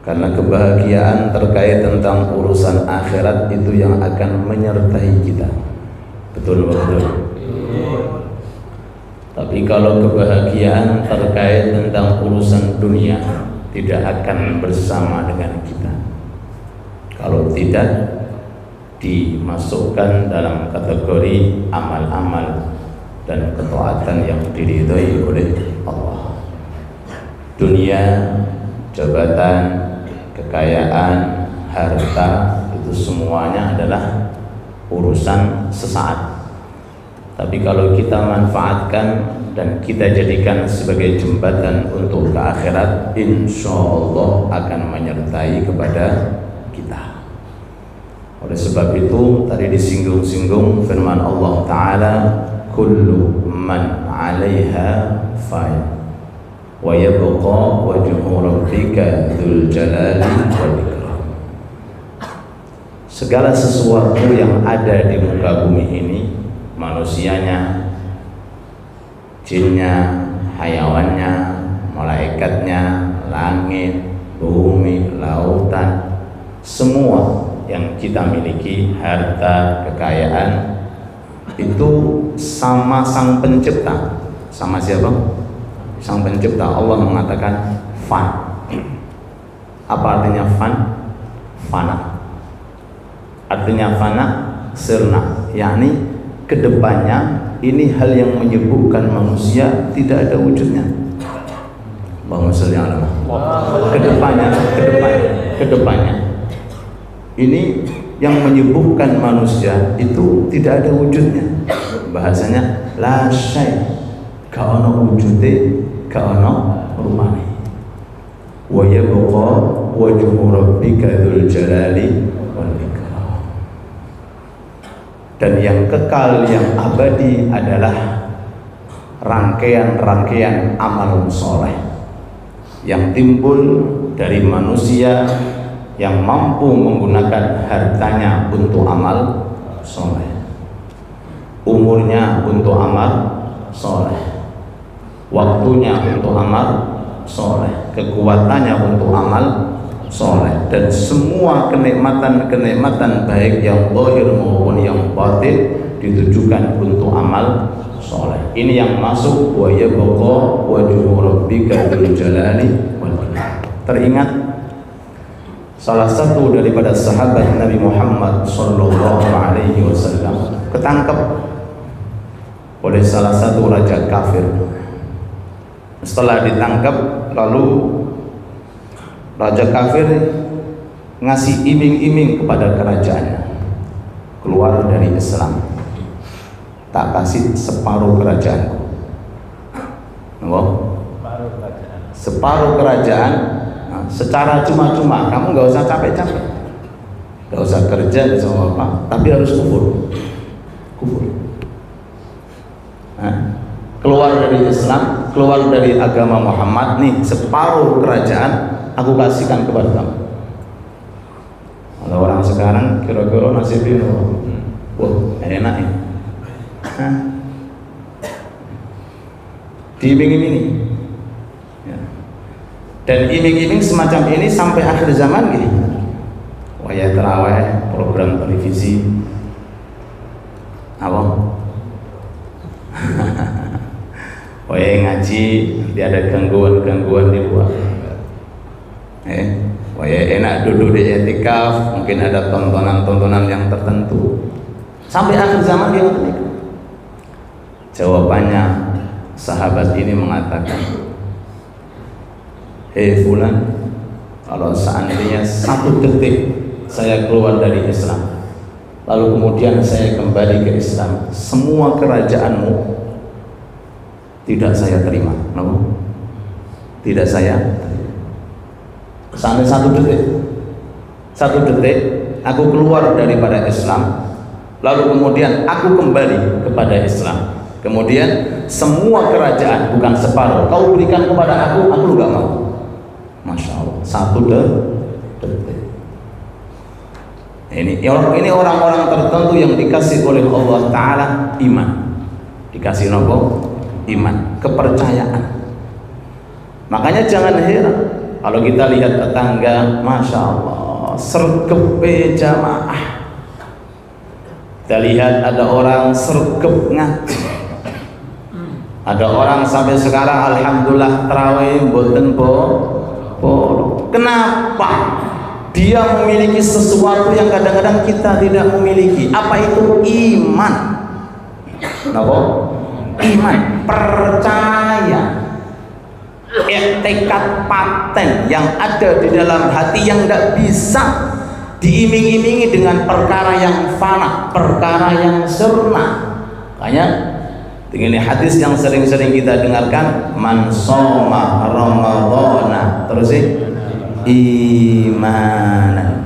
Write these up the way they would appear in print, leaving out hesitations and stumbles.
Karena kebahagiaan terkait tentang urusan akhirat itu yang akan menyertai kita. Betul betul. Tapi kalau kebahagiaan terkait tentang urusan dunia tidak akan bersama dengan kita. Kalau tidak dimasukkan dalam kategori amal-amal dan ketaatan yang diridhai oleh Allah. Dunia, jabatan, kekayaan, harta itu semuanya adalah urusan sesaat. Tapi kalau kita manfaatkan dan kita jadikan sebagai jembatan untuk ke akhirat, insya Allah akan menyertai kepada kita. Oleh sebab itu tadi disinggung-singgung firman Allah Ta'ala, kullu man 'alaiha fan wa yabqa wajhu rabbika dzul jalali wal ikram. Segala sesuatu yang ada di muka bumi ini, manusianya, jinnya, hayawannya, malaikatnya, langit, bumi, lautan, semua yang kita miliki, harta, kekayaan, itu sama Sang Pencipta. Sama siapa? Sang Pencipta. Allah mengatakan fan. Apa artinya fan? Fana. Artinya fana, sirna, yakni kedepannya ini hal yang menyebabkan manusia tidak ada wujudnya. Kedepannya ini yang menyembuhkan manusia itu tidak ada wujudnya. Bahasanya la syai, ka ono wujude, ka ono rumane. Wa yabqa wajhu rabbika dzul jalali wal ikram. Dan yang kekal, yang abadi adalah rangkaian-rangkaian amal soleh yang timbul dari manusia yang mampu menggunakan hartanya untuk amal soleh, umurnya untuk amal soleh, waktunya untuk amal soleh, kekuatannya untuk amal soleh, dan semua kenikmatan-kenikmatan baik yang zahir maupun yang batin ditujukan untuk amal soleh. Ini yang masuk wa yabqa wajhu rabbika dzul jalali wal ikram. Teringat salah satu daripada sahabat Nabi Muhammad sallallahu alaihi wasallam ketangkep oleh salah satu raja kafir. Setelah ditangkap, lalu raja kafir ngasih iming-iming kepada kerajaannya, keluar dari Islam, tak kasih separuh kerajaanku. Separuh kerajaan, secara cuma-cuma, kamu nggak usah capek-capek, nggak usah kerja, nggak usah apa, tapi harus kufur. Keluar dari Islam, keluar dari agama Muhammad, nih separuh kerajaan aku kasihkan kepada kamu. Kalau orang sekarang kira-kira nasibnya, wah enak ya, diiming-imingi. Dan iming-iming semacam ini sampai akhir zaman gini. Waya terawih, program televisi, apa? Waya ngaji, tidak ada gangguan-gangguan di luar. Waya enak duduk di i'tikaf, mungkin ada tontonan-tontonan yang tertentu. Sampai akhir zaman dia menikah. Jawabannya sahabat ini mengatakan, hei fulan, kalau seandainya satu detik saya keluar dari Islam, lalu kemudian saya kembali ke Islam, semua kerajaanmu tidak saya terima. No? Tidak saya terima. Sampai satu detik aku keluar daripada Islam, lalu kemudian aku kembali kepada Islam, kemudian semua kerajaan, bukan separuh, kau berikan kepada aku juga mau. Masya Allah, satu detik. Ini orang-orang tertentu yang dikasih oleh Allah Ta'ala iman, dikasih nopo iman, kepercayaan. Makanya jangan heran Kalau kita lihat tetangga, Masya Allah, sergep jamaah. Kita lihat ada orang sergep ngaji, ada orang sampai sekarang alhamdulillah tarawih mboten bolong. Kenapa? Dia memiliki sesuatu yang kadang-kadang kita tidak memiliki. Apa itu? Iman. Kenapa? Iman, percaya, tekad paten yang ada di dalam hati yang tidak bisa diiming-imingi dengan perkara yang fana, perkara yang sirna. Makanya ini hadis yang sering-sering kita dengarkan, man shoma ramadhana, terus imanan,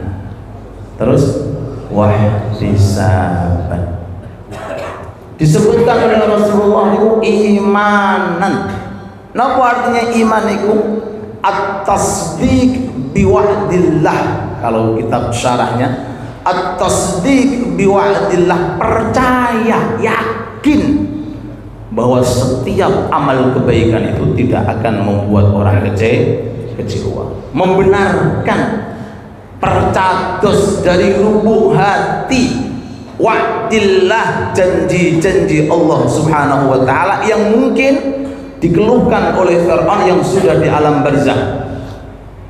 terus wahtisaban. Disebutkan oleh Rasulullah itu imanan. Napa artinya iman itu? At-tasdiq biwa'dillah. Kalau kitab syarahnya, at-tasdiq biwa'dillah, percaya, yakin bahwa setiap amal kebaikan itu tidak akan membuat orang kecewa. Membenarkan, percados dari lubuk hati wa'dillah, janji-janji Allah Subhanahu wa taala yang mungkin dikeluhkan oleh Fir'aun yang sudah di alam barzakh,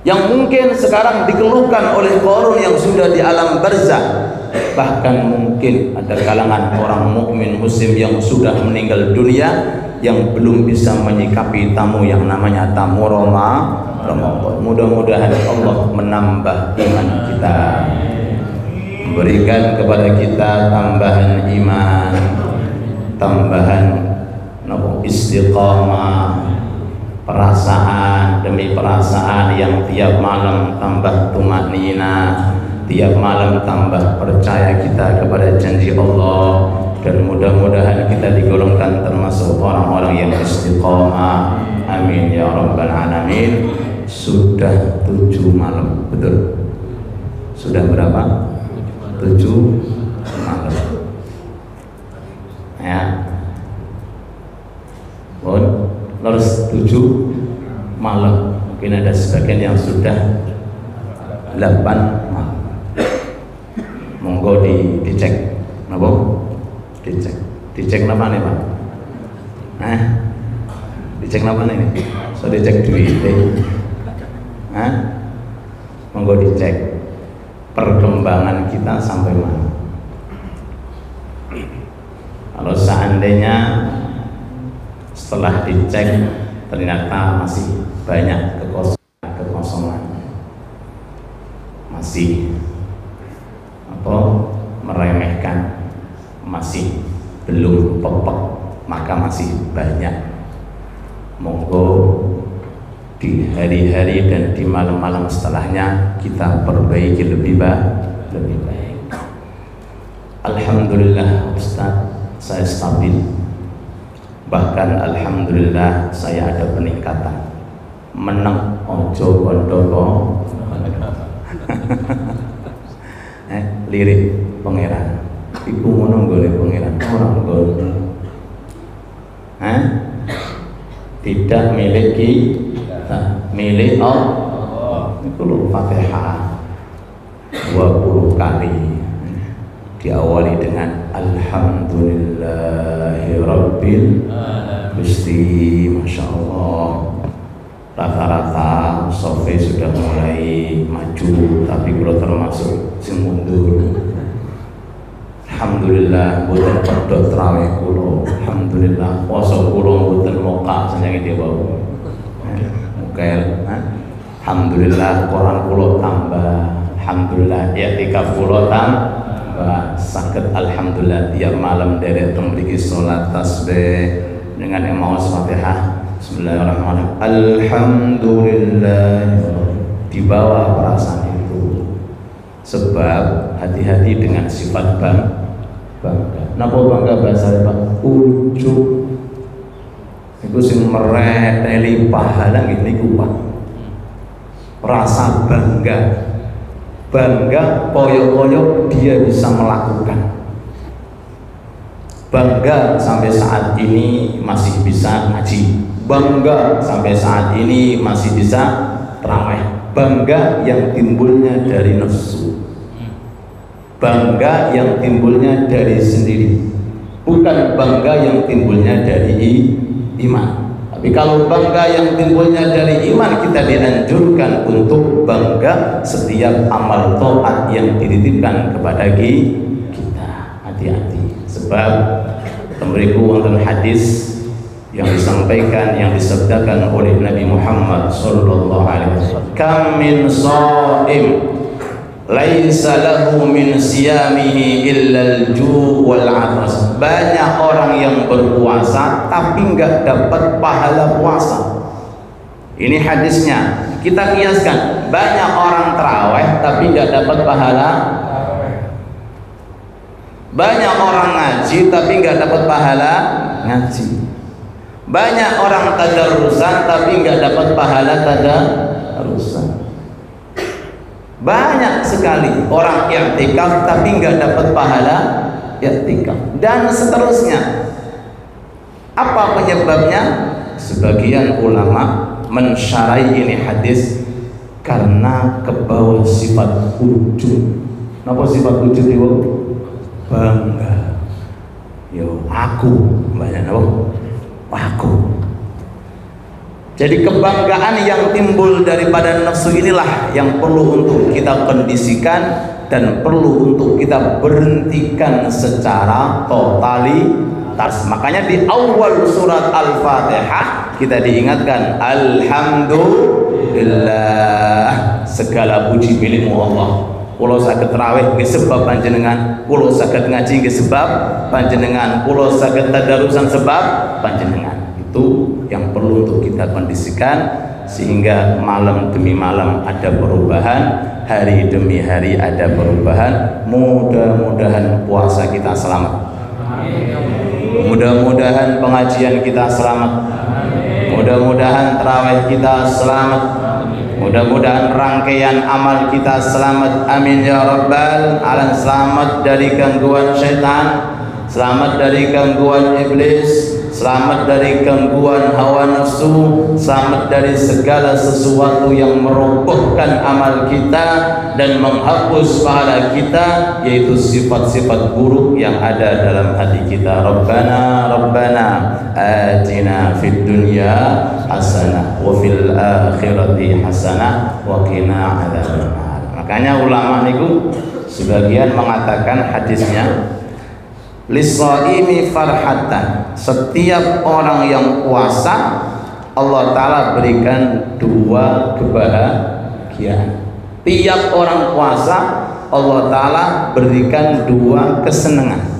yang mungkin sekarang dikeluhkan oleh Qarun yang sudah di alam barzakh. Bahkan mungkin ada kalangan orang mukmin muslim yang sudah meninggal dunia yang belum bisa menyikapi tamu yang namanya tamu Ramadan. Mudah-mudahan Allah menambah iman kita, memberikan kepada kita tambahan iman, tambahan istiqamah, perasaan demi perasaan yang tiap malam tambah tumanina, tiap malam tambah percaya kita kepada janji Allah, dan mudah-mudahan kita digolongkan termasuk orang-orang yang istiqamah. Amin ya rabbal alamin. Sudah 7 malam, betul? Sudah berapa? 7 malam ya. Terus 7 malam, mungkin ada sebagian yang sudah 8 malam. Monggo dicek, napa? Dicek napa nih Pak? Dicek napa nih? So dicek duit. Monggo dicek perkembangan kita sampai mana. Kalau seandainya setelah dicek ternyata masih banyak kekosongan, masih meremehkan, masih belum pepek, maka masih banyak. Monggo di hari-hari dan di malam-malam setelahnya kita perbaiki lebih baik. Alhamdulillah Ustaz, saya stabil. Bahkan alhamdulillah saya ada peningkatan. Meneng ojo kondoko lirik pangeran. Iku ngono golek pangeran ora ngono. Tidak milik kita, milik Allah. Itu lho Fatihah 20 kali diawali dengan alhamdulillahi rabbil alamin. Masya Allah, rata-rata sofi sudah mulai maju, tapi kalau termasuk sing mundur. Alhamdulillah boten pedhot traweh kula. Alhamdulillah poso kula boten moka senjang dia wau. Mukel. Alhamdulillah Quran kula tambah. Alhamdulillah i'tikaf kula tambah. Saged alhamdulillah tiap malam derek teng mriki salat tasbih dengan maos Fatihah. Bismillahirrahmanirrahim. Alhamdulillah, di bawah perasaan itu. Sebab hati-hati dengan sifat bangga. Napa bangga bahasa Pak? Ujub. Iku sing mereteli pahala niku Pak. Rasa bangga. Bangga poyo-poyo dia bisa melakukan. Bangga sampai saat ini masih bisa ngaji. Bangga sampai saat ini masih bisa terawih, bangga yang timbulnya dari nafsu, bangga yang timbulnya dari sendiri, bukan bangga yang timbulnya dari iman. Tapi kalau bangga yang timbulnya dari iman, kita dianjurkan untuk bangga setiap amal taat yang dititipkan kepada kita. Hati-hati, sebab temeriku wonten hadis yang disampaikan, yang disabdakan oleh Nabi Muhammad sallallahu alaihi wasallam, kam min shaim laisa lahu min siyamihi illa al-ju' wal 'atas. Banyak orang yang berpuasa tapi enggak dapat pahala puasa. Ini hadisnya. Kita kiaskan, banyak orang tarawih tapi enggak dapat pahala. Banyak orang ngaji tapi enggak dapat pahala ngaji. Banyak orang tadarusan tapi enggak dapat pahala tadarusan. Banyak sekali orang i'tikaf tapi enggak dapat pahala i'tikaf, dan seterusnya. Apa penyebabnya? Sebagian ulama mensyarai ini hadis karena kebawa sifat ujub. Napa sifat ujub itu? Bangga. Yo aku, banyak napa? Aku. Jadi kebanggaan yang timbul daripada nafsu inilah yang perlu untuk kita kondisikan dan perlu untuk kita berhentikan secara totalitas. Makanya di awal surat Al-Fatihah kita diingatkan, alhamdulillah, segala puji milikmu Allah. Kulo saged tarawih nggih sebab panjenengan, kulo saged ngaji nggih sebab panjenengan, kulo saged tadarusan sebab panjenengan. Itu yang perlu untuk kita kondisikan sehingga malam demi malam ada perubahan, hari demi hari ada perubahan. Mudah-mudahan puasa kita selamat. Mudah-mudahan pengajian kita selamat. Mudah-mudahan tarawih kita selamat. Mudah-mudahan rangkaian amal kita selamat. Amin ya rabbal alamin. Selamat dari gangguan syaitan, selamat dari gangguan iblis, selamat dari gangguan hawa nafsu, selamat dari segala sesuatu yang merobohkan amal kita dan menghapus pahala kita, yaitu sifat-sifat buruk yang ada dalam hati kita. Rabbana Rabbana atina fid dunya hasanah wa fil akhirati hasanah wa qina adzabannar. Makanya ulama niku sebagian mengatakan hadisnya, lissaimi farhatan, setiap orang yang puasa Allah Ta'ala berikan dua kebahagiaan. Tiap orang puasa Allah Ta'ala berikan dua kesenangan.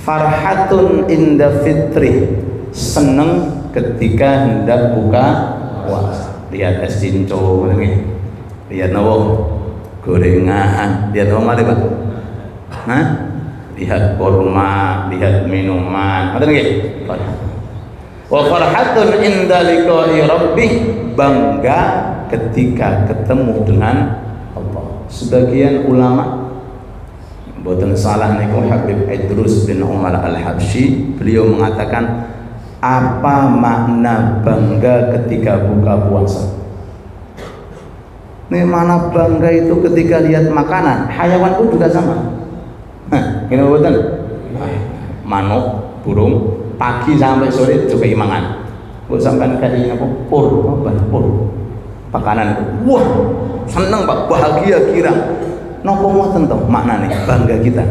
Farhatun inda fitri, seneng ketika hendak buka puasa. Lihat es cinco, lihat nawa gorengan, lihat nawa mari Pak. Nah, lihat kurma, lihat minuman, ada nggih? Wa farhatun inda liqa'i rabbih, bangga ketika ketemu dengan Allah. Sebagian ulama, mboten salah niku Habib Idrus bin Umar Al-Habsyi, beliau mengatakan, apa makna bangga ketika buka puasa? Ini mana bangga itu ketika lihat makanan, hayawan pun juga sama. Gini betul, manuk, burung, pagi sampai sore juga imangan. Buat sampai kali apa? Pur, makanan. Wah, seneng Pak, bahagia kira. Nopo ngoten to maknane bangga kita.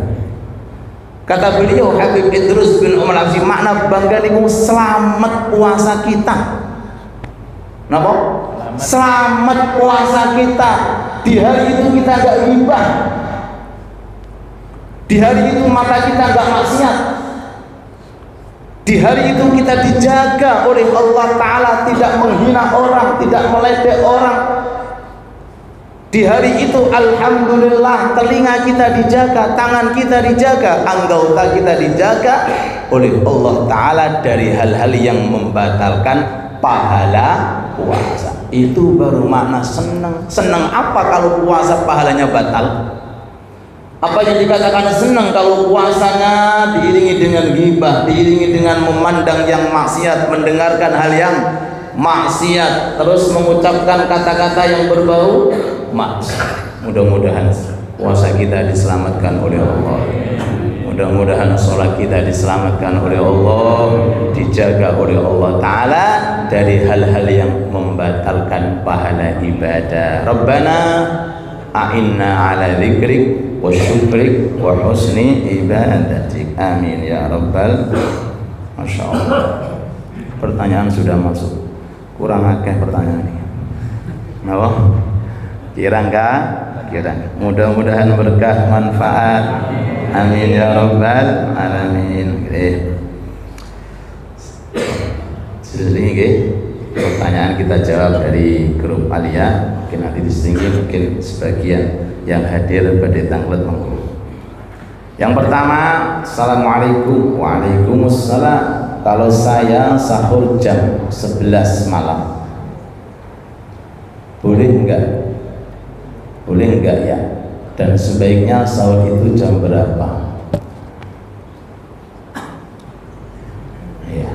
Kata beliau Habib Idrus bin Umar Al-Habsyi, makna bangga niku selamat puasa kita. Napa? Selamat puasa kita. Di hari itu kita enggak ghibah. Di hari itu mata kita enggak maksiat. Di hari itu kita dijaga oleh Allah Ta'ala, tidak menghina orang, tidak meledek orang. Di hari itu alhamdulillah telinga kita dijaga, tangan kita dijaga, anggota kita dijaga oleh Allah Ta'ala dari hal-hal yang membatalkan pahala puasa. Itu baru makna senang. Senang apa kalau puasa pahalanya batal? Apa yang dikatakan senang kalau puasanya diiringi dengan ghibah, diiringi dengan memandang yang maksiat, mendengarkan hal yang maksiat, terus mengucapkan kata-kata yang berbau maksiat. Mudah-mudahan puasa kita diselamatkan oleh Allah. Mudah-mudahan sholat kita diselamatkan oleh Allah, dijaga oleh Allah Ta'ala dari hal-hal yang membatalkan pahala ibadah. Rabbana a'inna ala dzikrik wa syukrik wa husni ibadatik. Amin ya rabbal. Masya Allah. Pertanyaan sudah masuk. Kurang akeh pertanyaan ini. Napa? Kira enggak? Kira. Mudah-mudahan berkah manfaat. Amin ya rabbal alamin. Jadi pertanyaan kita jawab dari grup Alia. Mungkin nanti disinggung, mungkin sebagian yang hadir pada tanglet monggo. Yang pertama, assalamualaikum. Waalaikumsalam. Kalau saya sahur jam 11 malam, boleh enggak? Boleh enggak ya? Dan sebaiknya sahur itu jam berapa? Ya.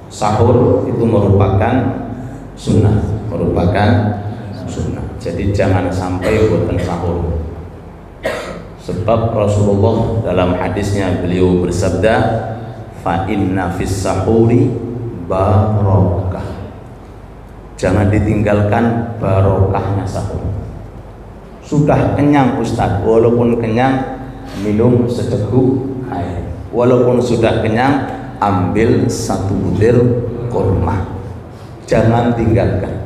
Sahur itu merupakan sunnah, jadi jangan sampai boten sahur. Sebab Rasulullah dalam hadisnya beliau bersabda, fa inna fis sahuri barakah. Jangan ditinggalkan barokahnya sahur. Sudah kenyang Ustaz, walaupun kenyang minum seteguk air. Walaupun sudah kenyang ambil satu butir kurma. Jangan tinggalkan.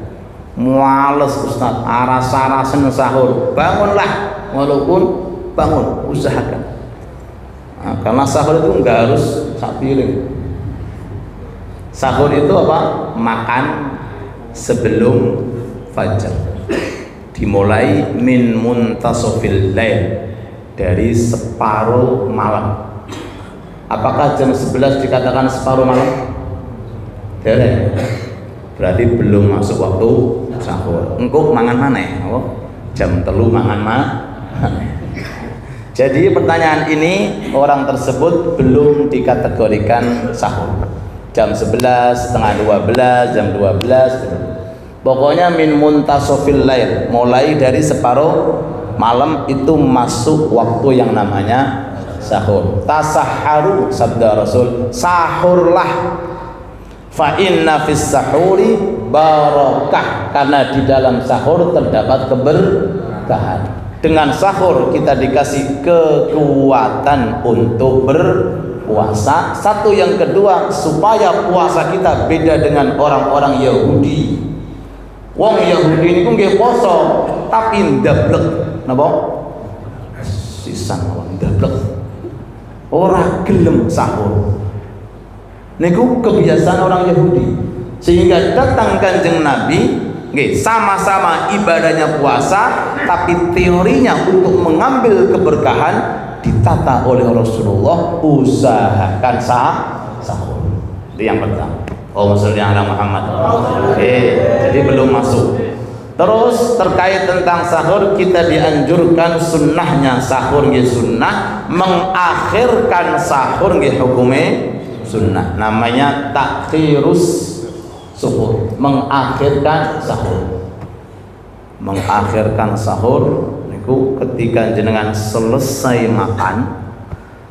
Muales Ustaz, aras-arasen sahur. Bangunlah, walaupun bangun, usahakan. Nah, karena sahur itu enggak harus sak piring. Sahur itu apa? Makan sebelum fajar, dimulai min muntasofil lail, dari separuh malam. Apakah jam 11 dikatakan separuh malam? Tidak. Berarti belum masuk waktu sahur. Engkau mangan mana ya? Jam 3 mangan mana? Jadi pertanyaan ini orang tersebut belum dikategorikan sahur. Jam 11, setengah 12, jam 12. Pokoknya min muntasofil lail, mulai dari separuh malam itu masuk waktu yang namanya sahur. Tasahharu, sabda Rasul, sahurlah. Fa inna fis sahuri barakah, karena di dalam sahur terdapat keberkahan. Dengan sahur kita dikasih kekuatan untuk berpuasa. Satu, yang kedua, supaya puasa kita beda dengan orang-orang Yahudi. Wong Yahudi ini nggih poso tapi ndablek napa? Sisan wong ndablek. Ora gelem sahur. Niku kebiasaan orang Yahudi. Sehingga datang Kanjeng Nabi nggih sama-sama ibadahnya puasa, tapi teorinya untuk mengambil keberkahan ditata oleh Rasulullah, usahakan sahur. Itu yang pertama. Allahumma sholli ala Muhammad. Jadi belum masuk. Terus terkait tentang sahur, kita dianjurkan sunnahnya sahur nggih sunnah, mengakhirkan sahur nggih hukume sunnah. Namanya takhirus suhur, mengakhirkan sahur. Mengakhirkan sahur niku ketika jenengan selesai makan,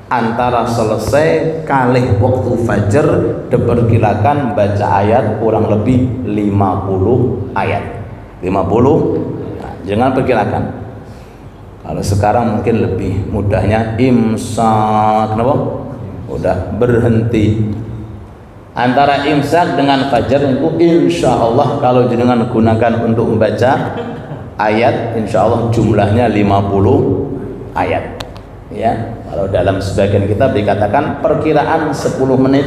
antara selesai kalih waktu fajar diperkirakan baca ayat kurang lebih 50 ayat. 50, nah, jangan perkirakan. Kalau sekarang mungkin lebih mudahnya imsak, kenapa? Udah berhenti. Antara imsak dengan fajar itu insya Allah kalau jenengan gunakan untuk membaca ayat, insya Allah jumlahnya 50 ayat. Ya, kalau dalam sebagian kitab dikatakan perkiraan 10 menit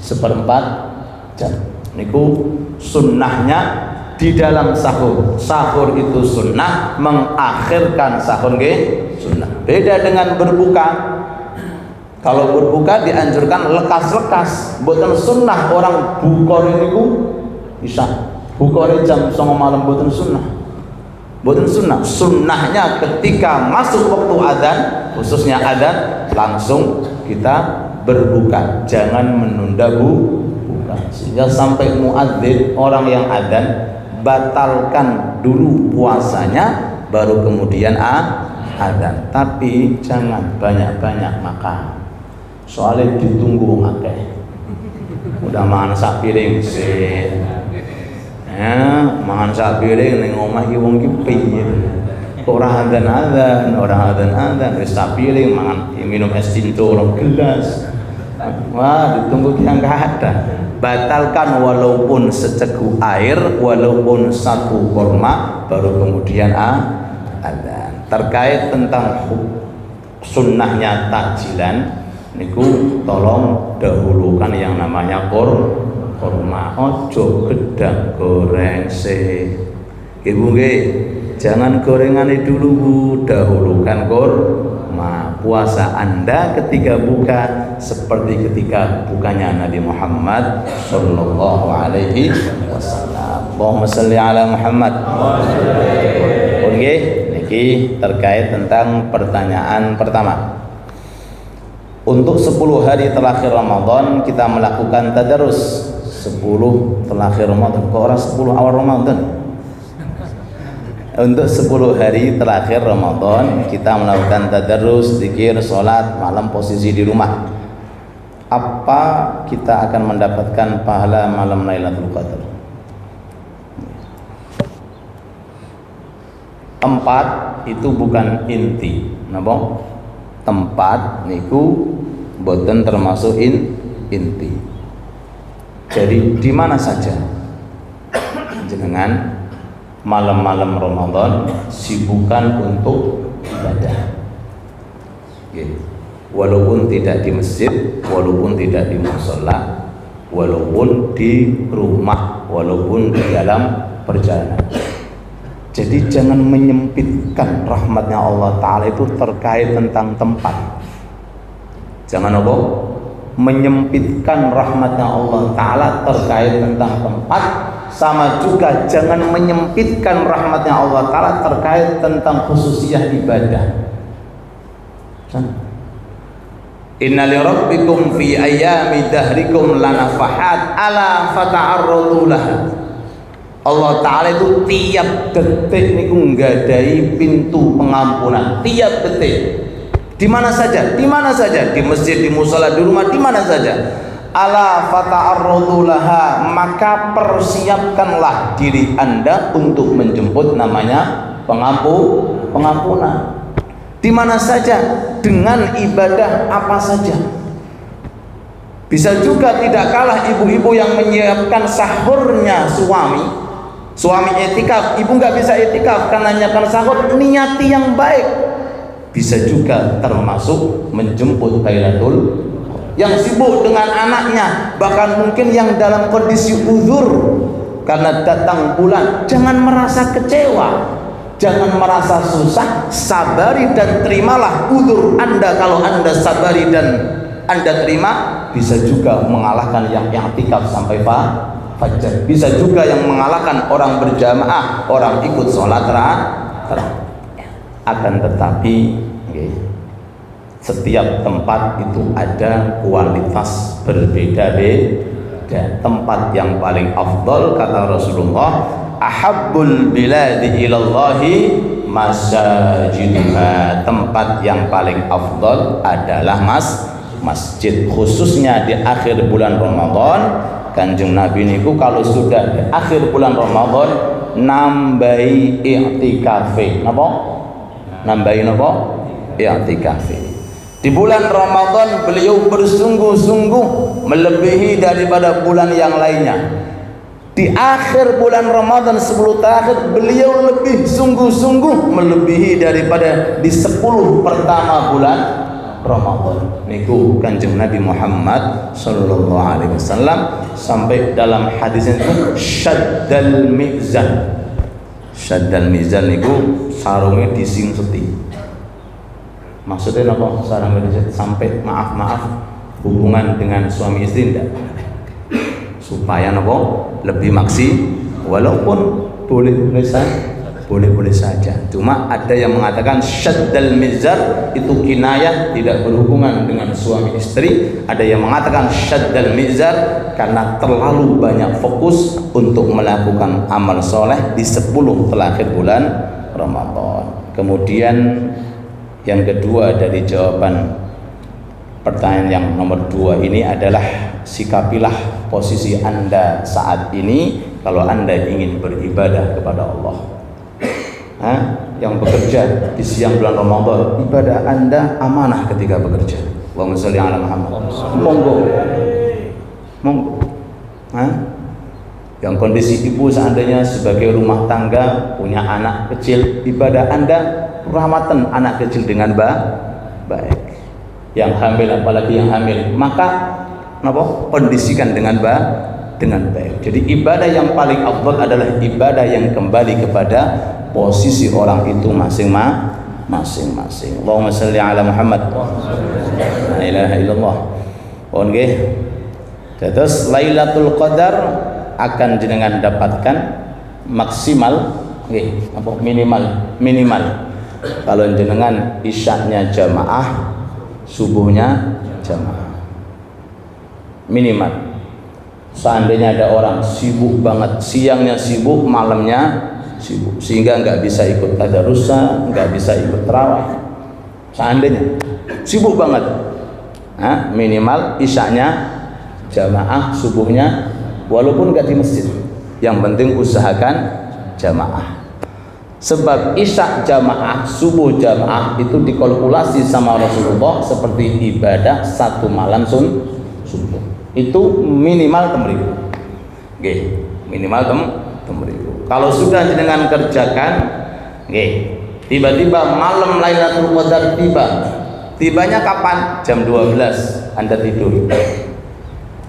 1/4 jam. Niku sunnahnya di dalam sahur. Sahur itu sunnah, mengakhirkan sahur nggih sunnah. Beda dengan berbuka. Kalau berbuka dianjurkan lekas-lekas, mboten sunnah orang buka niku bisa. Buka jam 09.00 malam mboten sunnah. Mboten sunnah. Sunnahnya ketika masuk waktu adzan, khususnya adzan, langsung kita berbuka. Jangan menunda buka, sehingga sampai muadzin, orang yang adzan, batalkan dulu puasanya baru kemudian adzan. Tapi jangan banyak-banyak makan, soalnya ditunggu akeh. Udah mangan sak piring sih, mangan sak piring ning omah iki wong ki piye? Ora adzan, wis sak piring mangan, minum es tinto rong gelas. Wah, ditunggu yang gak ada. Batalkan walaupun seceguk air, walaupun satu kurma, baru kemudian adzan. Terkait tentang sunnahnya takjilan, niku tolong dahulukan yang namanya kurma. Ojo gedang goreng sih. Ibu nggih, jangan gorengannya dulu Bu, dahulukan kurma. Puasa Anda ketika buka seperti ketika bukanya Nabi Muhammad sallallahu alaihi wasallam. Allahumma shalli ala Muhammad. Oke, niki terkait tentang pertanyaan pertama. Untuk 10 hari terakhir Ramadan kita melakukan tadarus. 10 terakhir Ramadan, kok orang 10 awal Ramadan? Untuk 10 hari terakhir Ramadan kita melakukan tadarus, zikir, sholat malam, posisi di rumah. Apa kita akan mendapatkan pahala malam Lailatul Qadar? 4 itu bukan inti, napa? Tempat niku boten termasuk inti. Jadi di mana saja jenengan malam-malam Ramadan sibukan untuk ibadah. Walaupun tidak di masjid, walaupun tidak di mushola, walaupun di rumah, walaupun di dalam perjalanan. Jadi jangan menyempitkan rahmatnya Allah Ta'ala itu terkait tentang tempat. Jangan apa? Menyempitkan rahmatnya Allah Ta'ala terkait tentang tempat. Sama juga jangan menyempitkan rahmatnya Allah Ta'ala terkait tentang khususiyah ibadah. Inna li rabbikum fi ayyami dahrikum lanafahat ala fata'arradu laha. Allah Ta'ala itu tiap detik niku nggadai pintu pengampunan, tiap detik. Di mana saja, di mana saja, di masjid, di musala, di rumah, di mana saja. Ala fata'arradu laha, maka persiapkanlah diri Anda untuk menjemput namanya pengampunan. Di mana saja, dengan ibadah apa saja. Bisa juga tidak kalah ibu-ibu yang menyiapkan sahurnya suami. Suami etikaf, ibu nggak bisa etikaf karena nyiapkan sahur, niati yang baik. Bisa juga termasuk menjemput Lailatul. Yang sibuk dengan anaknya, bahkan mungkin yang dalam kondisi uzur karena datang bulan, jangan merasa kecewa, jangan merasa susah, sabari dan terimalah uzur Anda. Kalau Anda sabari dan Anda terima, bisa juga mengalahkan yang i'tikaf sampai fajar. Bisa juga yang mengalahkan orang berjamaah, orang ikut sholat tarawih. Akan tetapi setiap tempat itu ada kualitas berbeda-beda. Tempat yang paling afdal kata Rasulullah, ahabbul biladi ilallahi masajiduha. Tempat yang paling afdal adalah masjid, khususnya di akhir bulan Ramadan. Kanjeng Nabi niku kalau sudah di akhir bulan Ramadan nambahi i'tikafe. Napa? Nambahi napa? I'tikafe. Di bulan Ramadan beliau bersungguh-sungguh melebihi daripada bulan yang lainnya. Di akhir bulan Ramadan 10 terakhir beliau lebih sungguh-sungguh melebihi daripada di 10 pertama bulan Ramadan. Niku Kanjeng Nabi Muhammad sallallahu alaihi wasallam sampai dalam hadis itu syaddal mizan. Syaddal mizan niku sarungnya disingseti. Maksudnya apa? Sarungnya sampai maaf hubungan dengan suami istri ndak. Supaya apa? Lebih maksi, walaupun boleh boleh-boleh saja. Cuma ada yang mengatakan syaddal mizar itu kinayah, tidak berhubungan dengan suami istri. Ada yang mengatakan syaddal mizar karena terlalu banyak fokus untuk melakukan amal soleh di 10 terakhir bulan Ramadan. Kemudian yang kedua dari jawaban pertanyaan yang nomor 2 ini adalah sikapilah posisi Anda saat ini kalau Anda ingin beribadah kepada Allah. Yang bekerja di siang bulan Ramadan, ibadah Anda amanah ketika bekerja. Allahumma sholli ala Muhammad. Monggo. Yang kondisi ibu seandainya sebagai rumah tangga punya anak kecil, ibadah Anda rahmatan anak kecil dengan baik. Yang hamil, apalagi yang hamil, maka kondisikan dengan baik. Jadi ibadah yang paling afdal adalah ibadah yang kembali kepada posisi orang itu masing-masing. Allahumma shalli ala Muhammad. La ilaha illallah. Pun nggih. Terus Lailatul Qadar akan jenengan dapatkan maksimal nggih, apa minimal. Kalau jenengan isyaknya jamaah, subuhnya jamaah. Minimal. Seandainya ada orang sibuk banget, siangnya sibuk, malamnya sibuk, sehingga nggak bisa ikut tadarusan, nggak bisa ikut tarawih. Seandainya sibuk banget, minimal isyaknya jamaah, subuhnya walaupun nggak di masjid, yang penting usahakan jamaah. Sebab isyak jamaah, subuh jamaah itu dikalkulasi sama Rasulullah seperti ibadah 1 malam subuh. Itu minimal temriku. Nggih, minimal temriku. Kalau sudah jenengan kerjakan, nggih, tiba-tiba malam Lailatul Qadar tiba. Tibanya kapan? Jam 12 Anda tidur.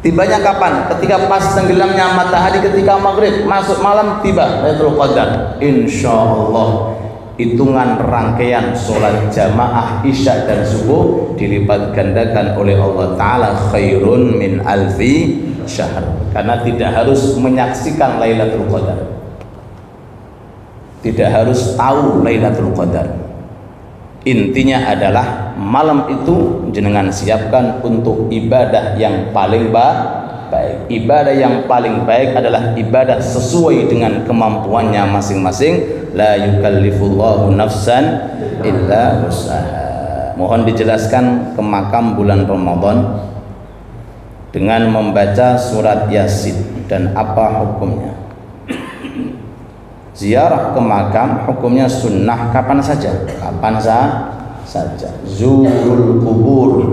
Tibanya kapan? Ketika pas tenggelamnya matahari ketika maghrib, masuk malam tiba Lailatul Qadar. Insyaallah hitungan rangkaian sholat jamaah isya dan subuh dilipat gandakan oleh Allah Ta'ala khairun min alfi syahr, karena tidak harus menyaksikan Lailatul Qadar, tidak harus tahu Lailatul Qadar. Intinya adalah malam itu jenengan siapkan untuk ibadah yang paling baik. Ibadah yang paling baik adalah ibadah sesuai dengan kemampuannya masing-masing. La yukallifullahu nafsan illa wus'aha. Mohon dijelaskan ke makam bulan Ramadan dengan membaca surat Yasin dan apa hukumnya. Ziarah ke makam hukumnya sunnah kapan saja, saja. Zurul kubur,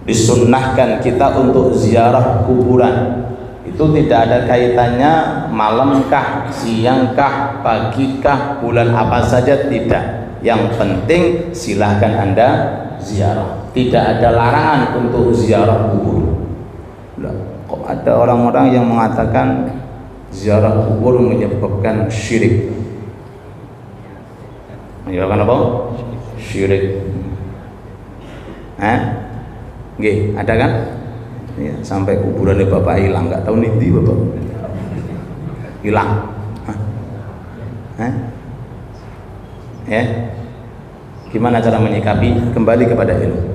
disunnahkan kita untuk ziarah kuburan. Itu tidak ada kaitannya malamkah, siangkah, pagikah, bulan apa saja, tidak. Yang penting silahkan Anda ziarah. Tidak ada larangan untuk ziarah kubur. Kok ada orang-orang yang mengatakan ziarah kubur menyebabkan syirik? Menyebabkan apa? Syirik. Nggih, ada kan? Ya, sampai kuburannya bapak hilang, nggak tahu nih bapak hilang. Gimana cara menyikapi? Kembali kepada ilmu,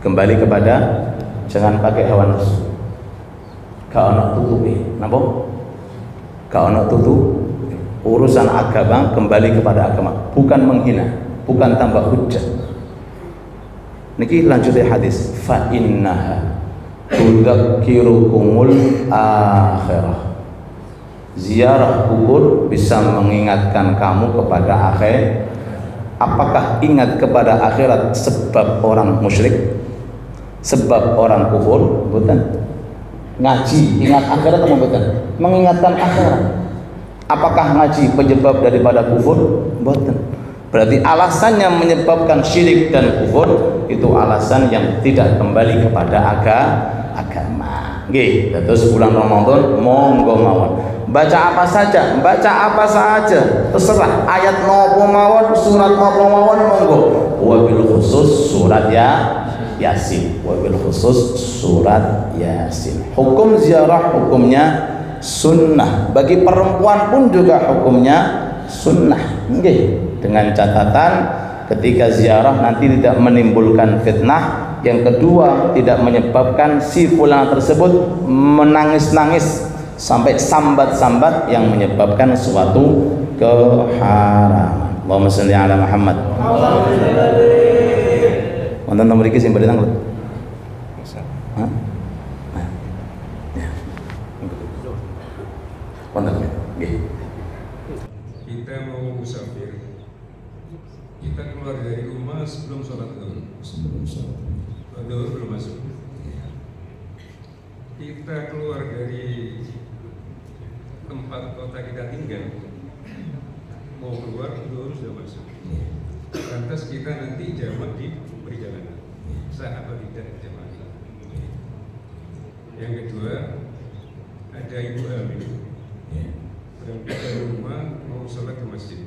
kembali kepada, jangan pakai hawa nafsu. Kau nak tutupi, napa? Kau nak tutup urusan agama, kembali kepada agama, bukan menghina, bukan tambah hujah. Niki lanjutnya hadis, fa innaha tudzakirukumul akhirah. Ziarah kubur bisa mengingatkan kamu kepada akhir. Apakah ingat kepada akhirat sebab orang musyrik, sebab orang kufur? Bukan. Ngaji ingat akhirat atau bukan? Mengingatkan akhirat. Apakah ngaji penyebab daripada kufur? Bukan. Berarti alasannya menyebabkan syirik dan kufur itu alasan yang tidak kembali kepada agama. Nggih, terus bulan Ramadan monggo mawon. Baca apa saja, terserah. Ayat nopo mawon, surat nopo mawon, monggo. Wabil khusus surat Yasin. Wabil khusus surat Yasin. Hukum ziarah hukumnya sunnah. Bagi perempuan pun juga hukumnya sunnah. Dengan catatan ketika ziarah nanti tidak menimbulkan fitnah. Yang kedua, tidak menyebabkan si fulan tersebut menangis-nangis sampai sambat-sambat yang menyebabkan suatu keharaman. Allahumma shalli ala Muhammad. Wonten nomor iki sing badhe tanglet. Hah? Nah. Ya. Wonten nggih. Kita mau musafir. Kita keluar dari rumah sebelum sholat zuhur. Sebelum sholat zuhur belum masuk. Kita keluar dari tempat kota kita tinggal, mau keluar zuhur sudah masuk. Lantas kita nanti jamak di perjalanan. Sah apa tidak jamak? Yang kedua, ada ibu hamil berangkat dari rumah mau sholat ke masjid.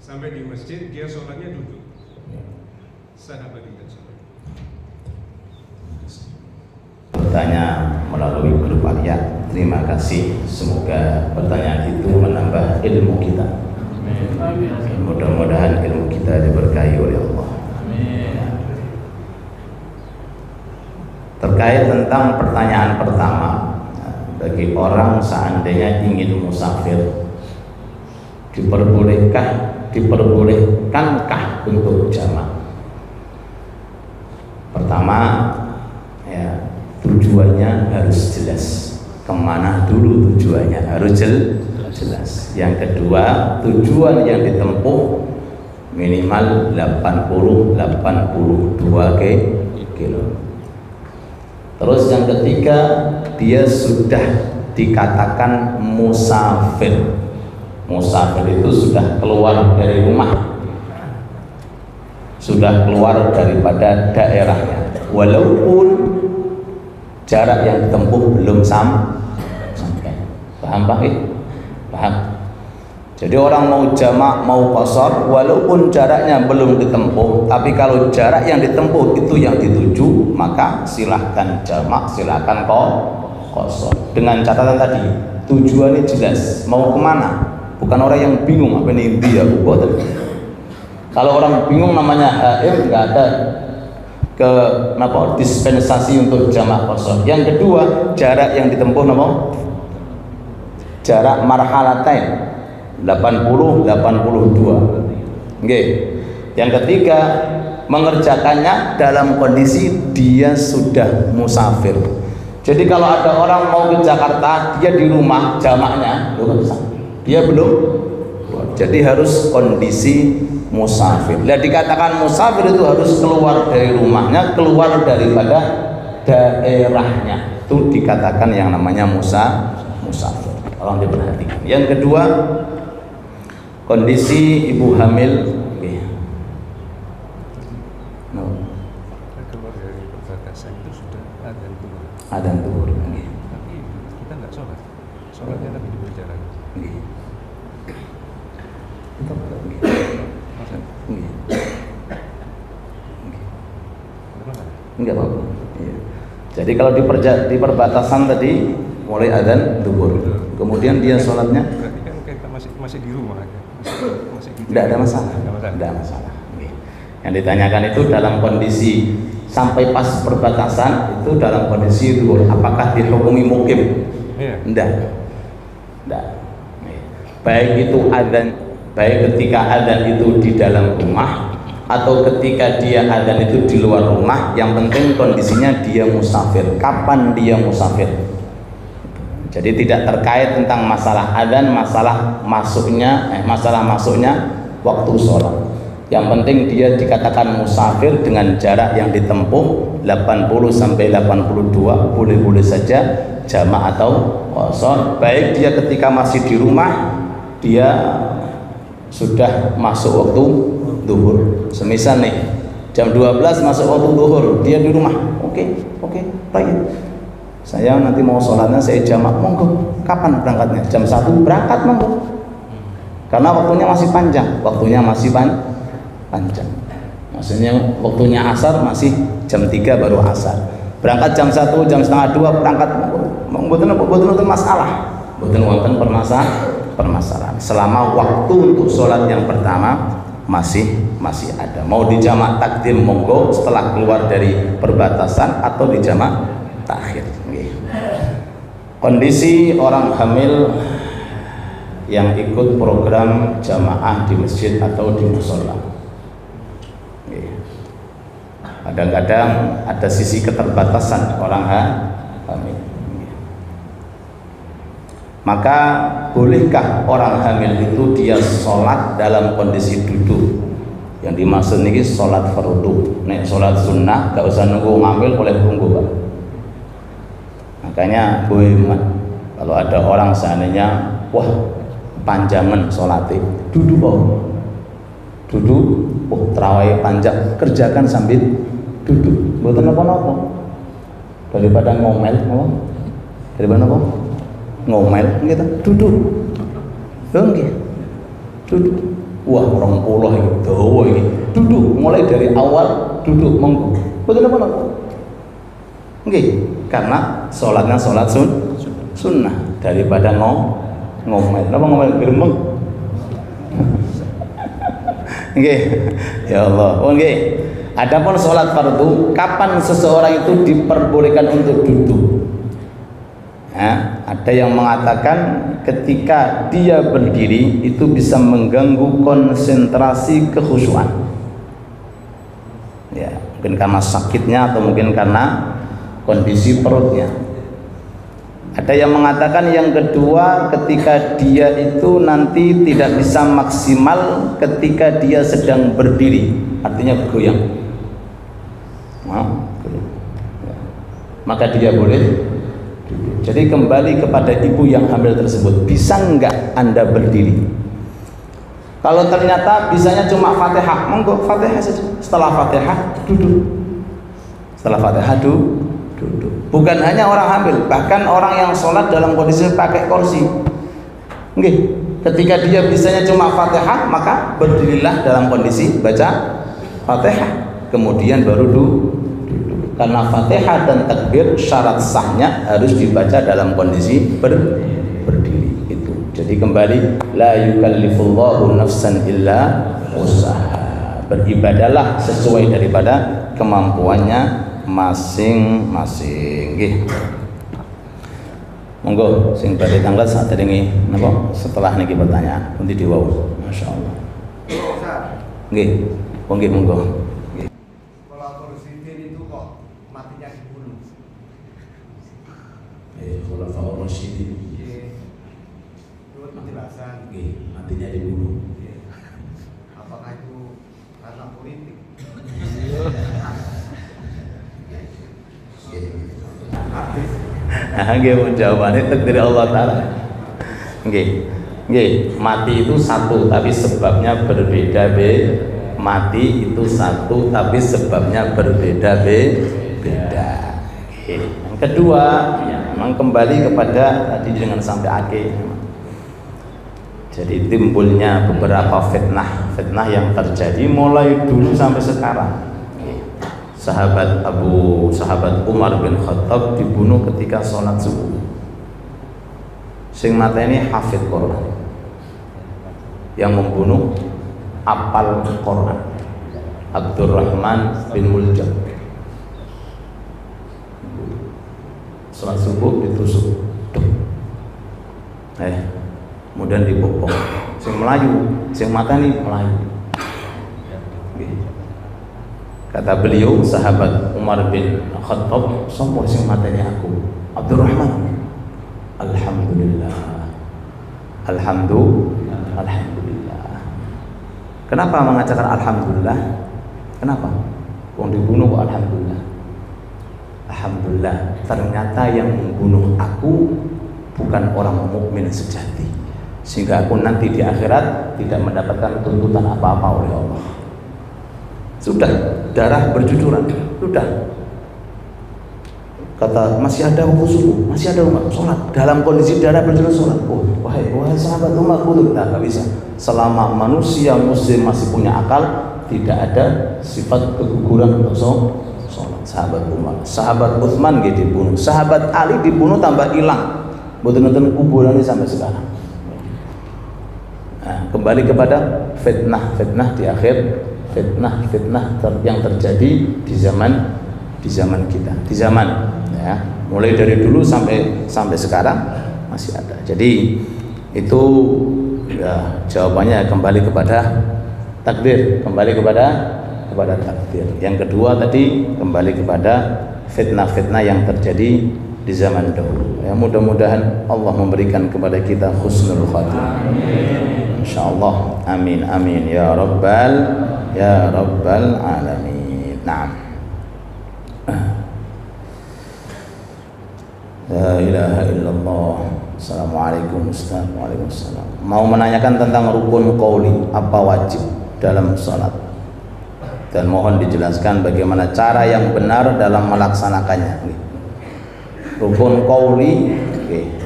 Sampai di masjid dia sholatnya duduk. Sah apa tidak sholat? Bertanya melalui grup Arya. Terima kasih. Semoga pertanyaan itu menambah ilmu kita. Mudah-mudahan ilmu kita diberkahi oleh Allah. Terkait tentang pertanyaan pertama, bagi orang seandainya ingin musafir, diperbolehkankah untuk jamak? Pertama, ya, tujuannya harus jelas. Kemana dulu tujuannya harus jelas. Yang kedua, tujuan yang ditempuh minimal 82 kilo. Terus yang ketiga, dia sudah dikatakan musafir. Musafir itu sudah keluar dari rumah, sudah keluar daripada daerahnya, walaupun jarak yang ditempuh belum sampai. Paham Pak? Paham? Jadi orang mau jamak, mau qashar, walaupun jaraknya belum ditempuh, tapi kalau jarak yang ditempuh itu yang dituju, maka silahkan jamak, silahkan qashar. Dengan catatan tadi, tujuannya jelas, mau kemana? Bukan orang yang bingung apa ini India. Kalau orang bingung namanya haim, nggak ada dispensasi untuk jamak qashar. Yang kedua, jarak yang ditempuh jarak marhalatain 80 82. Nggih. Yang ketiga, mengerjakannya dalam kondisi dia sudah musafir. Jadi kalau ada orang mau ke Jakarta, dia di rumah jamaknya, dia belum. Jadi harus kondisi musafir. Nah, dikatakan musafir itu harus keluar dari rumahnya, keluar daripada daerahnya. Itu dikatakan yang namanya musafir. Tolong diperhatikan. Yang kedua, kondisi ibu hamil. Keluar dari perbatasan itu sudah Adzan zuhur. Tapi kita nggak sholat. Sholatnya tapi di perjalanan. Enggak apa-apa. Iya. Jadi kalau di perbatasan tadi mulai adzan zuhur, kemudian dia sholatnya. Berarti kan kita masih di rumah kan? Masih di Tidak ada masalah. Tidak ada masalah. Yang ditanyakan itu dalam kondisi sampai pas perbatasan itu dalam kondisi zuhur, apakah dihukumi mukim? Iya. Tidak. Baik itu adzan, baik ketika adzan itu di dalam rumah atau ketika dia adzan itu di luar rumah, yang penting kondisinya dia musafir. Kapan dia musafir? Jadi tidak terkait tentang masalah adzan, masalah masuknya waktu sholat. Yang penting dia dikatakan musafir dengan jarak yang ditempuh 80 sampai 82, boleh-boleh saja jamak atau qashar. Baik dia ketika masih di rumah, dia sudah masuk waktu zuhur. Semisal nih jam 12 masuk waktu zuhur, dia di rumah. Oke, baik. Saya nanti mau sholatnya saya jamak, monggo. Kapan berangkatnya? Jam 1 berangkat, monggo. Karena waktunya masih panjang. Maksudnya waktunya asar masih jam 3 baru asar. Berangkat jam 1, jam setengah 2 berangkat, mboten masalah, mboten wonten permasalahan. Selama waktu untuk sholat yang pertama masih ada. Mau dijamak takdim monggo setelah keluar dari perbatasan atau dijamak takhir. Kondisi orang hamil yang ikut program jamaah di masjid atau di musola. Kadang-kadang ada sisi keterbatasan orang hamil. Maka bolehkah orang hamil itu dia sholat dalam kondisi duduk? Yang dimaksud ini sholat fardu. Nek sholat sunnah gak usah nunggu ngambil, boleh tunggu Pak. Makanya kalau ada orang seandainya wah panjangan sholatnya, duduk duduk, terawih panjang, kerjakan sambil duduk, bukan apa-apa daripada ngomel, daripada apa? Ngomel gitu, duduk duduk, wah orang pulau itu, duduk, mulai dari awal duduk, monggo, bukan apa-apa, karena sholatnya sholat sunnah daripada ngomel, apa ngomel gerembeng, ya Allah, Adapun sholat fardu, kapan seseorang itu diperbolehkan untuk duduk? Ya, ada yang mengatakan ketika dia berdiri itu bisa mengganggu konsentrasi kekhusyuan. Ya, mungkin karena sakitnya atau mungkin karena kondisi perutnya. Ada yang mengatakan yang kedua, ketika dia itu nanti tidak bisa maksimal ketika dia sedang berdiri, artinya goyang. Maka dia boleh duduk. Jadi kembali kepada ibu yang hamil tersebut, bisa enggak Anda berdiri? Kalau ternyata bisanya cuma Fatihah, monggo Fatihah saja. Setelah Fatihah duduk. Setelah Fatihah duduk. Bukan hanya orang hamil, bahkan orang yang sholat dalam kondisi pakai kursi. Ketika dia bisanya cuma Fatihah, maka berdirilah dalam kondisi baca Fatihah. Kemudian baru duduk, karena Fatihah dan takbir syarat sahnya harus dibaca dalam kondisi berdiri itu. Jadi kembali, la yukallifullahu nafsan illa usaha. Beribadalah sesuai daripada kemampuannya masing-masing. Monggo sing badhe tanglet saat ini napa setelah niki pertanyaan nanti diwau. Masyaallah. Nggih, monggo. Khulafaur Rasyidin. Penjelasan. Matinya dibunuh. Apakah itu karena politik? Nggih, jawabannya takdir Allah Ta'ala. Mati itu satu tapi sebabnya berbeda. Mati itu satu tapi sebabnya berbeda. Yang kedua, memang kembali kepada tadi dengan sampai akhir. Jadi timbulnya beberapa fitnah yang terjadi mulai dulu sampai sekarang. Sahabat Umar bin Khattab dibunuh ketika sholat subuh. Sing mateni hafid Quran, yang membunuh apal Quran, Abdurrahman bin Muljam. Sholat subuh ditusuk, kemudian dibopong. Sing Melayu, sing mateni Melayu. Kata beliau, sahabat Umar bin Khattab, sopo sing mateni aku? Abdurrahman. Alhamdulillah. Alhamdulillah. Kenapa mengatakan alhamdulillah? Kenapa? Wong dibunuh kok alhamdulillah. Alhamdulillah, ternyata yang membunuh aku bukan orang mukmin sejati, sehingga aku nanti di akhirat tidak mendapatkan tuntutan apa-apa oleh Allah. Sudah darah bercucuran, sudah. Kata masih ada waktu subuh, masih ada umat sholat dalam kondisi darah bercucuran sholat. Wahai sahabat umat kudu, tak bisa. Selama manusia muslim masih punya akal, tidak ada sifat keguguran untuk sholat. Sahabat Umar, sahabat Utsman nggih dibunuh, sahabat Ali dibunuh tambah hilang. Mboten-mboten kuburannya sampai sekarang. Nah, kembali kepada fitnah di akhir, fitnah yang terjadi di zaman kita, di zaman ya, mulai dari dulu sampai sekarang masih ada. Jadi itu ya, jawabannya kembali kepada takdir, kembali kepada takdir. Yang kedua tadi kembali kepada fitnah yang terjadi di zaman dahulu. Ya, mudah-mudahan Allah memberikan kepada kita husnul khatimah. Insyaallah. Amin amin ya rabbal alamin. Naam. La ilaha illallah. Assalamualaikum Ustaz. Waalaikumsalam. Mau menanyakan tentang rukun qauli, apa wajib dalam salat? Dan mohon dijelaskan bagaimana cara yang benar dalam melaksanakannya. Rukun qauli, okay.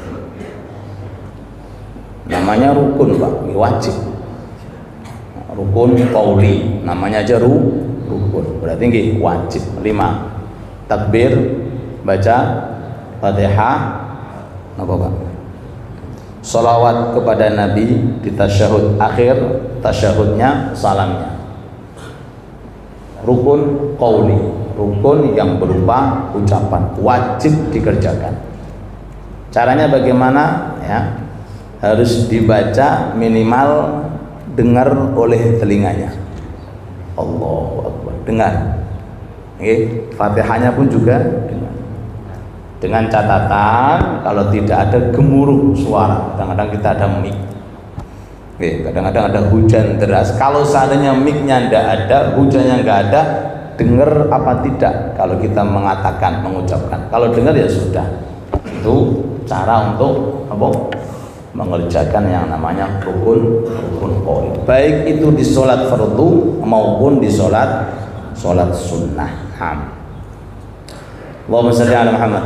Namanya rukun Pak, wajib. Rukun qauli, namanya aja rukun. Berarti nggih wajib. 5. Takbir, baca Fatihah, apa Pak? Sholawat kepada Nabi di tasyahud akhir, tasyahudnya, salamnya. Rukun qauli, rukun yang berupa ucapan, wajib dikerjakan. Caranya bagaimana ya? Harus dibaca minimal dengar oleh telinganya. Allahu Akbar, dengar. Oke, Fatihahnya pun juga dengar. Dengan catatan kalau tidak ada gemuruh suara, kadang-kadang kita ada mic. Oke, kadang-kadang ada hujan deras. Kalau seandainya mic-nya tidak ada, hujannya nggak ada, dengar apa tidak kalau kita mengatakan, mengucapkan. Kalau dengar ya sudah. Itu cara untuk apa? Mengerjakan yang namanya rukun qauli. Baik itu di sholat fardu maupun di sholat sunnah. Allahumma shalli ala Muhammad.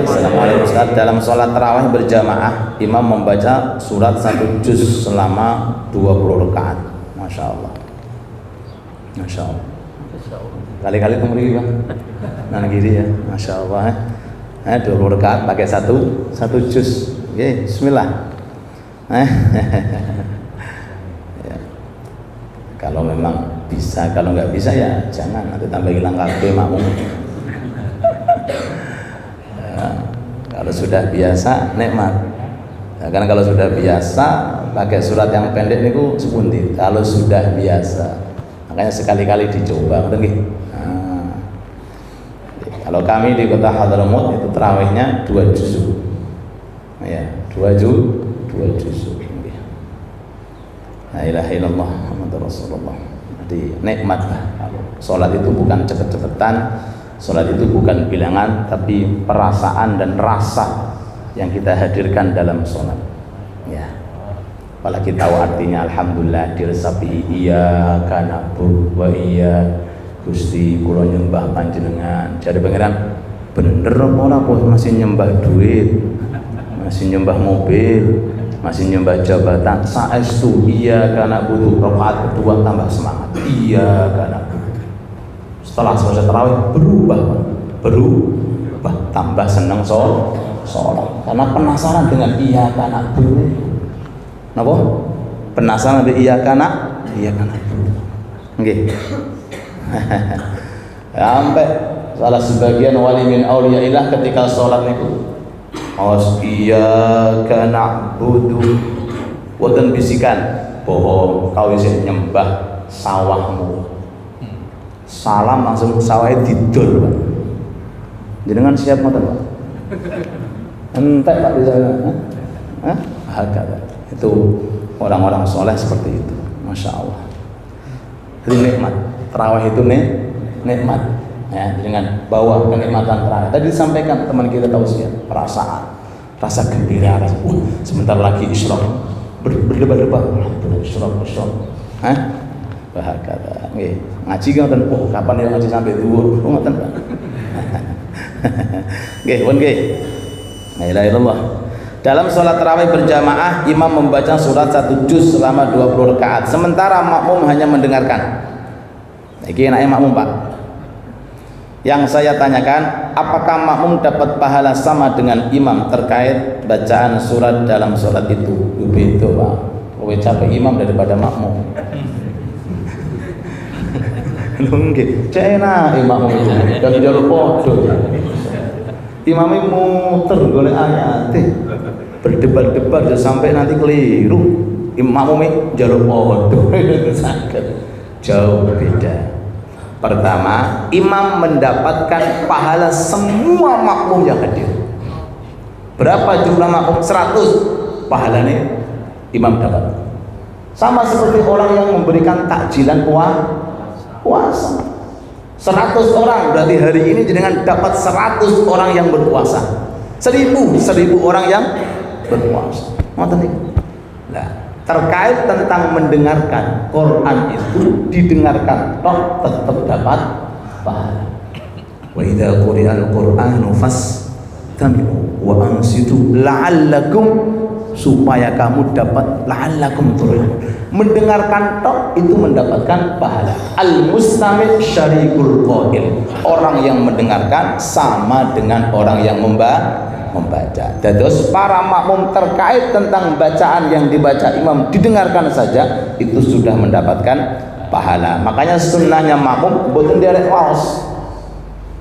Assalamualaikum Ustaz. Dalam sholat tarawih berjamaah, imam membaca surat 1 juz selama 20 rakaat. Masya Allah. Masya Allah. Kali-kali kemari Bang. Nah gini ya. Masya Allah. 20 rakaat pakai satu juz. Oke, bismillah. Ya. Kalau memang bisa, kalau nggak bisa ya jangan, nanti tambah hilang kabeh makmum. Ya, kalau sudah biasa nikmat. Ya, karena kalau sudah biasa pakai surat yang pendek niku sepundi. Kalau sudah biasa, makanya sekali-kali dicoba, betul nggih? Nah, kalau kami di Kota Hadramut itu tarawihnya 2 juz. Ya, 2 juz. La ilaha illallah Muhammadur Rasulullah. Jadi nikmat lah. Salat itu bukan cepet-cepetan, salat itu bukan bilangan, tapi perasaan dan rasa yang kita hadirkan dalam salat. Ya. Apalagi tahu artinya alhamdulillah diresapi iyyaka na'budu wa iyyaka Gusti kula nyembah panjenengan. Jadi pangeran bener apa ora masih nyembah duit, masih nyembah mobil, masih nyembah jabatan. Saestu iyyaka na'budu, rakaat kedua tambah semangat. Iyyaka na'budu. Setelah selesai tarawih berubah tambah seneng sholat karena penasaran dengan iyyaka na'budu. Napa? Penasaran dengan iyyaka na'budu. Nggih. Sampai salah sebagian wali min auliyaillah ketika sholat niku iyyaka na'budu wonten bisikan bahwa kau isih nyembah sawahmu. Salam langsung sawahnya didol Pak. Jenengan siap ngoten Pak? Entek Pak di sana. Hakata. Itu orang-orang soleh seperti itu. Masya Allah. Jadi nikmat. Tarawih itu nikmat. Ya, dengan bawa kenikmatan tarawih. Tadi disampaikan teman kita tausiah, perasaan, rasa gembira, sebentar lagi isyraq, berdebar-debar, isyraq. Bahakata. Nggih, ngaji ngoten. Kapan ya ngaji sampai dhuwur? Ngoten, Pak. Nggih, pun nggih. La ilaha illallah. Dalam sholat tarawih berjamaah, imam membaca surat 1 juz selama 20 rakaat, sementara makmum hanya mendengarkan. Iki enake makmum Pak. Yang saya tanyakan, apakah makmum dapat pahala sama dengan imam terkait bacaan surat dalam sholat itu? Itu Pak, lebih capek imam daripada makmum. Nggih, cena imam itu kan jalur podo. Imamnya muter golek ayat, berdebat-debat sampai nanti keliru. Imamnya jalur podo. Sakit. Jauh beda. Pertama, imam mendapatkan pahala semua makmum yang hadir. Berapa jumlah makmum? 100. Pahalanya imam dapat. Sama seperti orang yang memberikan takjilan puasa. 100 orang berarti hari ini jenengan dapat 100 orang yang berpuasa. 1000 orang yang berpuasa. Ngoten niku. Nah, terkait tentang mendengarkan Quran itu didengarkan toh tetap dapat pahala. Wa idza quri'al Qur'anu fastami'u wa ansitu la'allakum, supaya kamu dapat la'allakum turun. Mendengarkan toh itu mendapatkan pahala. Al mustami' syarikul qail. Orang yang mendengarkan sama dengan orang yang membaca. Terus para makmum terkait tentang bacaan yang dibaca imam didengarkan saja itu sudah mendapatkan pahala. Makanya sunnahnya makmum boten derek waos.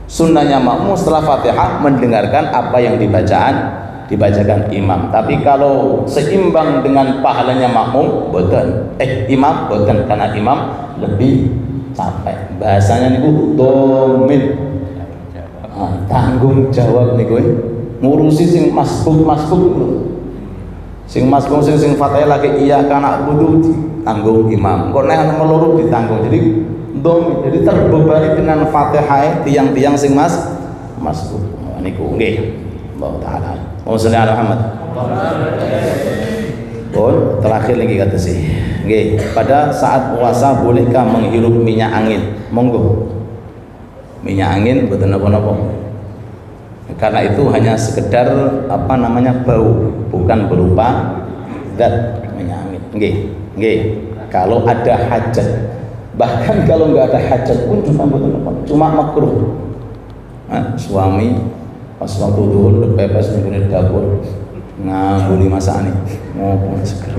Sunnahnya makmum setelah Fatihah mendengarkan apa yang dibacakan imam. Tapi kalau seimbang dengan pahalanya makmum boten. Imam boten, karena imam lebih capek. Bahasanya niku domin. Tanggung jawab niku ngurusi sing masbuk sing Fatihah lagi iya kana kudu tanggung imam, kok nek meluru ditanggung. Jadi jadi terbebani dengan Fatihah tiang-tiang sing masbuk niku nggih. Allah taala. Allahumma ala Muhammad. Terakhir lagi kata sih. Nggih, pada saat puasa bolehkah menghirup minyak angin? Monggo. Minyak angin boten napa-napa. Karena itu hanya sekedar bau, bukan berupa zat minyak angin. Nggih. Kalau ada hajat, bahkan kalau nggak ada hajat pun cuma makruh. Suami pas waktu duhur pepes di dapur ngambuli masakan ngopo seger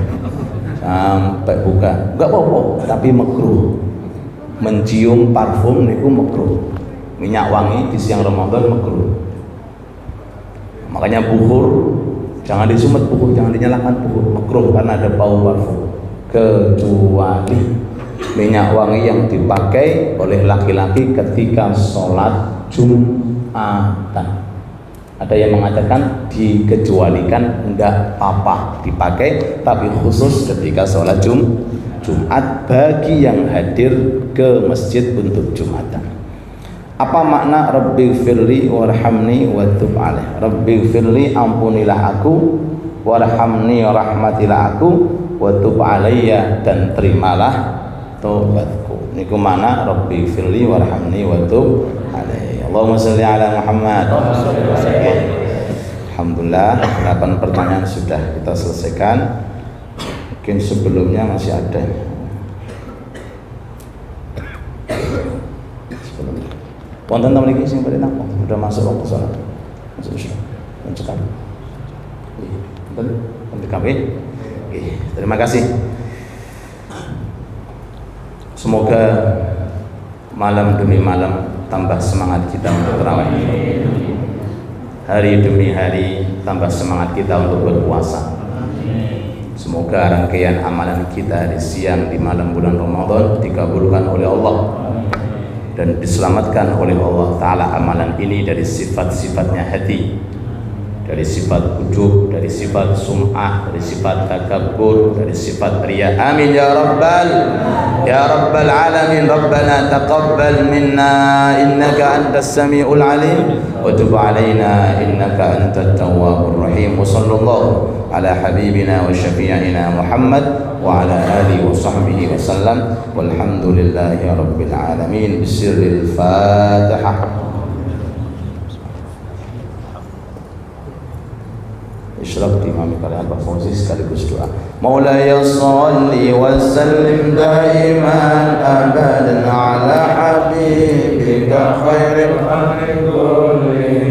sampai buka, nggak apa-apa, tapi makruh. Mencium parfum niku makruh. Minyak wangi di siang Ramadan makruh. Makanya buhur jangan disumet, buhur jangan dinyalakan, buhur makruh karena ada bau parfum. Kecuali minyak wangi yang dipakai oleh laki-laki ketika sholat Jumatan. Ada yang mengatakan dikecualikan, enggak apa dipakai, tapi khusus ketika sholat Jumat bagi yang hadir ke masjid untuk Jumatan. Apa makna Rabbi firli warhamni wa tub alaih? Rabbi firli, ampunilah aku, warhamni, rahmatilah aku, wa tub alayya, dan terimalah taubatku. Niku mana Rabbi firli warhamni wa tub alaih. Allahumma sholli ala Muhammad. Alhamdulillah, 8 pertanyaan sudah kita selesaikan. Mungkin sebelumnya masih ada. Wonten ta mriki sing bari napa? Sudah masuk waktu salat. Masuk sudah. Mencekam. Terima kasih. Semoga malam demi malam tambah semangat kita untuk tarawih. Hari demi hari tambah semangat kita untuk berpuasa. Semoga rangkaian amalan kita di siang di malam bulan Ramadan dikabulkan oleh Allah dan diselamatkan oleh Allah Ta'ala amalan ini dari sifat-sifatnya hati, dari sifat ujub, dari sifat sum'ah, dari sifat takabbur, dari sifat riya. Amin ya rabbal alamin. Rabbana taqabbal minna innaka antas sami'ul alim wa tub alaina innaka antat tawwabur rahim. Wa sallallahu ala habibina wa syafi'ina Muhammad wa ala alihi wa sahbihi wa sallam walhamdulillahi rabbil alamin. Bisirril Fatihah. Isyraq imam kalian Pak Fauzi sekaligus doa. Maulaya sholli wa sallim daiman abadan ala habibina ka khairil khalqi kullihim